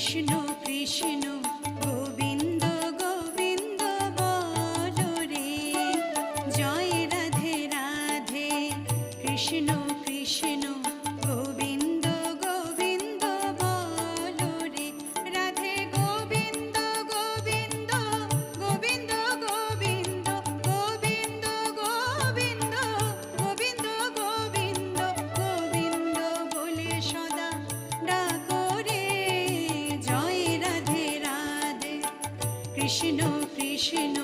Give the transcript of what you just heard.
কৃষ্ণ কৃষ্ণ গোবিন্দ গোবিন্দ বলো রে, জয় রাধে রাধে কৃষ্ণ কৃষ্ণ গোবিন্দ গোবিন্দ বলো রে, রাধে গোবিন্দ গোবিন্দ গোবিন্দ গোবিন্দ গোবিন্দ গোবিন্দ গোবিন্দ গোবিন্দ গোবিন্দ বলে সদা ডাকো রে, জয় রাধে রাধে কৃষ্ণ কৃষ্ণ